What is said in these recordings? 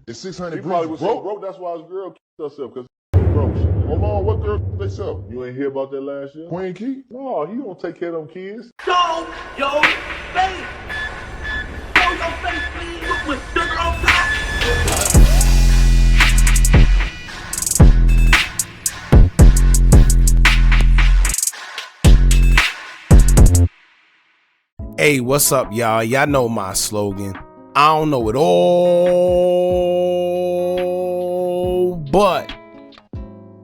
Is 600 He probably was so broke, that's why his girl killed herself, because broke. Hold on, what girl they sell? You ain't hear about that last year? Queen Key? No, he don't take care of them kids. Show your face. Show your face, please. With sugar on top. Hey, what's up, y'all? Y'all know my slogan. I don't know it all, but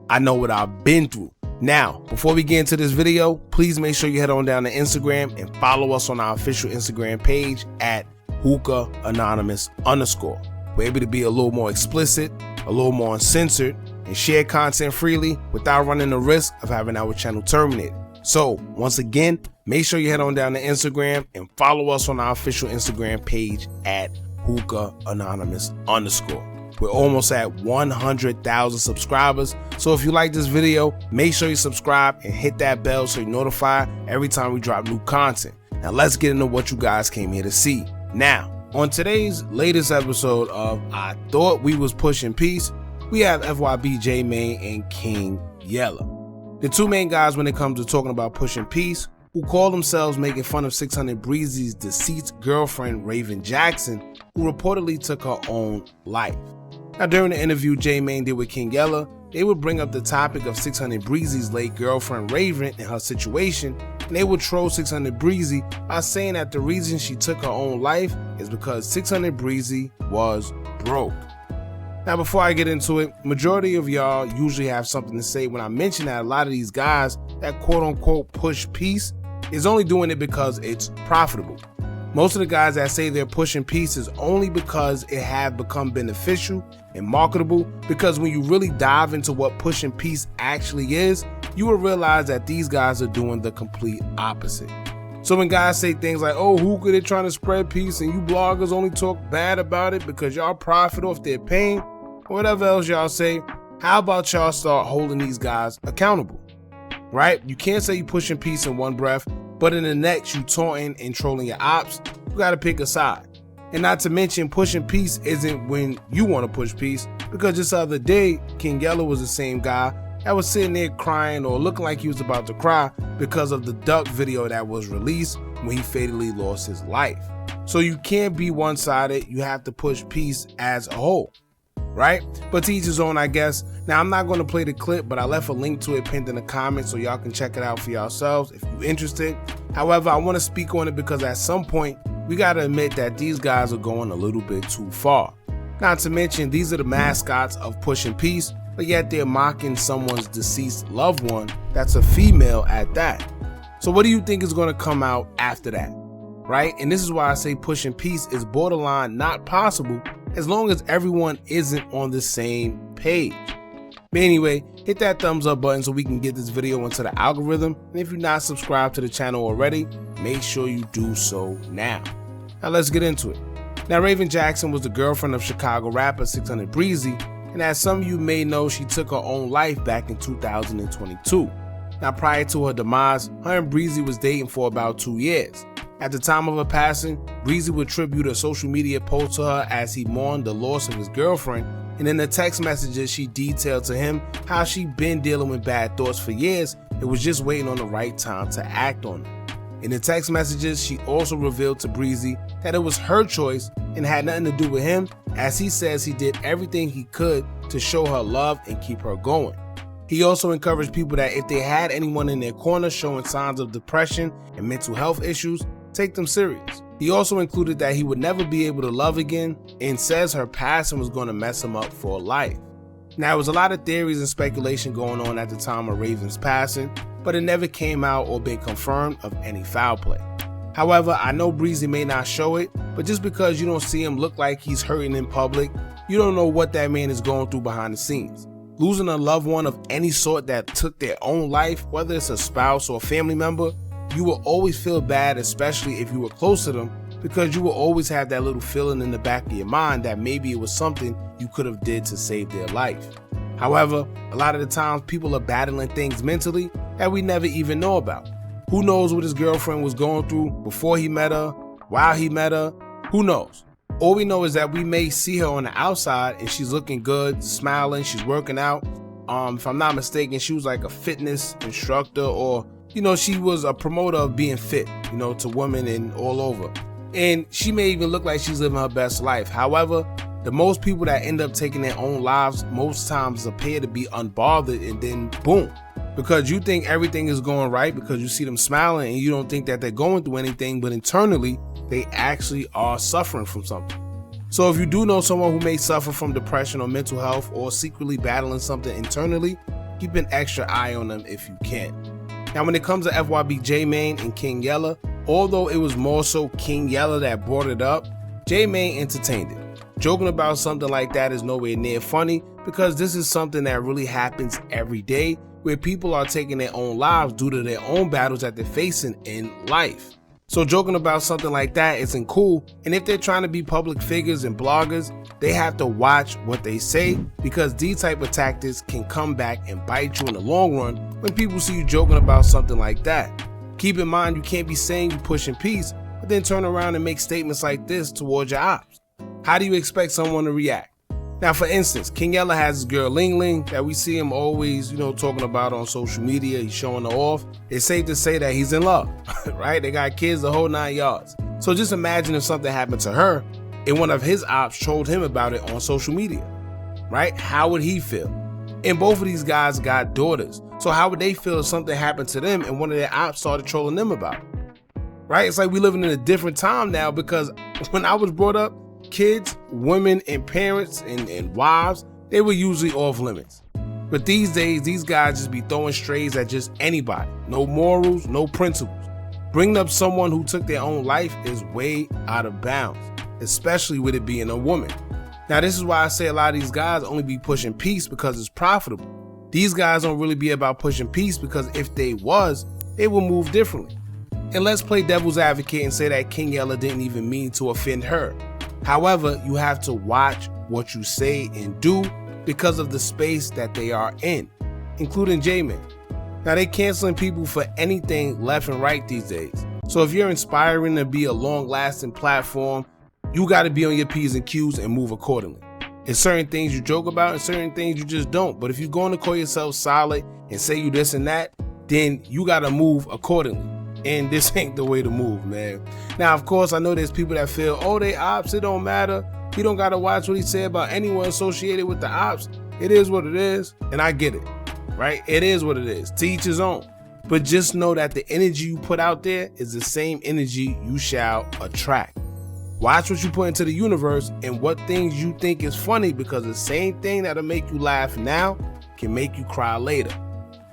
I know what I've been through. Now, before we get into this video, please make sure you head on down to Instagram and follow us on our official Instagram page at Hookah Anonymous _. We're able to be a little more explicit, a little more uncensored, and share content freely without running the risk of having our channel terminated. So, once again, make sure you head on down to Instagram and follow us on our official Instagram page at Hookah Anonymous _. We're almost at 100,000 subscribers. So if you like this video, make sure you subscribe and hit that bell so you're notified every time we drop new content. Now let's get into what you guys came here to see. Now, on today's latest episode of I Thought We Was Pushing Peace, we have FYB J-Mane and King Yella. The two main guys when it comes to talking about pushing peace, who call themselves making fun of 600Breezy's deceased girlfriend Raven Jackson, who reportedly took her own life. Now during the interview J-Mane did with King Yella, they would bring up the topic of 600Breezy's late girlfriend Raven and her situation, and they would troll 600Breezy by saying that the reason she took her own life is because 600Breezy was broke. Now before I get into it, majority of y'all usually have something to say when I mention that a lot of these guys that quote unquote push peace is only doing it because it's profitable. Most of the guys that say they're pushing peace is only because it have become beneficial and marketable, because when you really dive into what pushing peace actually is, you will realize that these guys are doing the complete opposite. So when guys say things like, oh, Hookah, they're trying to spread peace and you bloggers only talk bad about it because y'all profit off their pain, or whatever else y'all say, how about y'all start holding these guys accountable, right? You can't say you pushing peace in one breath, but in the next you taunting and trolling your ops. You gotta pick a side. And not to mention, pushing peace isn't when you want to push peace, because just the other day, King Yella was the same guy that was sitting there crying or looking like he was about to cry because of the duck video that was released when he fatally lost his life. So you can't be one-sided, you have to push peace as a whole, right? But to each his own, I guess. Now, I'm not going to play the clip, but I left a link to it pinned in the comments so y'all can check it out for yourselves if you're interested. However, I want to speak on it because at some point, we got to admit that these guys are going a little bit too far. Not to mention, these are the mascots of pushing peace, but yet they're mocking someone's deceased loved one that's a female at that. So what do you think is going to come out after that, right? And this is why I say pushing peace is borderline not possible as long as everyone isn't on the same page. But anyway, hit that thumbs up button so we can get this video into the algorithm. And if you're not subscribed to the channel already, make sure you do so now. Now let's get into it. Now Raven Jackson was the girlfriend of Chicago rapper 600Breezy, and as some of you may know, she took her own life back in 2022. Now prior to her demise, her and Breezy was dating for about 2 years. At the time of her passing, Breezy would tribute a social media post to her as he mourned the loss of his girlfriend, and in the text messages she detailed to him how she'd been dealing with bad thoughts for years and was just waiting on the right time to act on them. In the text messages, she also revealed to Breezy that it was her choice and had nothing to do with him, as he says he did everything he could to show her love and keep her going. He also encouraged people that if they had anyone in their corner showing signs of depression and mental health issues, take them serious. He also included that he would never be able to love again and says her passing was going to mess him up for life. Now, there was a lot of theories and speculation going on at the time of Raven's passing, but it never came out or been confirmed of any foul play. However, I know Breezy may not show it, but just because you don't see him look like he's hurting in public, you don't know what that man is going through behind the scenes. Losing a loved one of any sort that took their own life, whether it's a spouse or a family member, you will always feel bad, especially if you were close to them, because you will always have that little feeling in the back of your mind that maybe it was something you could have did to save their life. However, a lot of the times people are battling things mentally that we never even know about. Who knows what his girlfriend was going through before he met her, while he met her, who knows? All we know is that we may see her on the outside and she's looking good, smiling, she's working out. If I'm not mistaken, she was like a fitness instructor, or, you know, she was a promoter of being fit, you know, to women and all over. And she may even look like she's living her best life. However, the most people that end up taking their own lives most times appear to be unbothered, and then boom. Because you think everything is going right because you see them smiling and you don't think that they're going through anything, but internally they actually are suffering from something. So if you do know someone who may suffer from depression or mental health, or secretly battling something internally, keep an extra eye on them if you can. Now, when it comes to FYB J-Mane and King Yella, although it was more so King Yella that brought it up, J-Mane entertained it. Joking about something like that is nowhere near funny, because this is something that really happens every day, where people are taking their own lives due to their own battles that they're facing in life. So joking about something like that isn't cool, and if they're trying to be public figures and bloggers, they have to watch what they say, because these type of tactics can come back and bite you in the long run when people see you joking about something like that. Keep in mind, you can't be saying you're pushing peace, but then turn around and make statements like this towards your ops. How do you expect someone to react? Now, for instance, King Yella has his girl Ling Ling that we see him always, you know, talking about on social media. He's showing her off. It's safe to say that he's in love, right? They got kids the whole 9 yards. So just imagine if something happened to her and one of his ops trolled him about it on social media, right? How would he feel? And both of these guys got daughters. So how would they feel if something happened to them and one of their ops started trolling them about it, right? It's like we living in a different time now, because when I was brought up, kids, women, and parents and wives, they were usually off limits. But these days, these guys just be throwing strays at just anybody. No morals, no principles. Bringing up someone who took their own life is way out of bounds, especially with it being a woman. Now, this is why I say a lot of these guys only be pushing peace because it's profitable. These guys don't really be about pushing peace, because if they was, they would move differently. And let's play devil's advocate and say that King Yella didn't even mean to offend her. However, you have to watch what you say and do because of the space that they are in, including J-Mane. Now, they canceling people for anything left and right these days. So if you're inspiring to be a long-lasting platform, you got to be on your P's and Q's and move accordingly. There's certain things you joke about and certain things you just don't. But if you're going to call yourself solid and say you this and that, then you got to move accordingly. And this ain't the way to move, man. Now, of course, I know there's people that feel, oh, they ops, it don't matter. He don't got to watch what he say about anyone associated with the ops. It is what it is. And I get it, right? It is what it is. To each his own. But just know that the energy you put out there is the same energy you shall attract. Watch what you put into the universe and what things you think is funny, because the same thing that'll make you laugh now can make you cry later.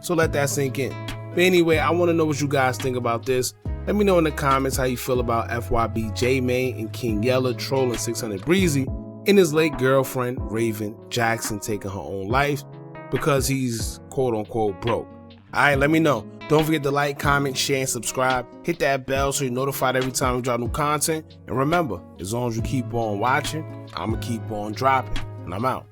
So let that sink in. But anyway, I want to know what you guys think about this. Let me know in the comments how you feel about FYB J-Mane and King Yella trolling 600Breezy and his late girlfriend Raven Jackson taking her own life because he's quote unquote broke. Alright, let me know. Don't forget to like, comment, share, and subscribe. Hit that bell so you're notified every time we drop new content. And remember, as long as you keep on watching, I'ma keep on dropping. And I'm out.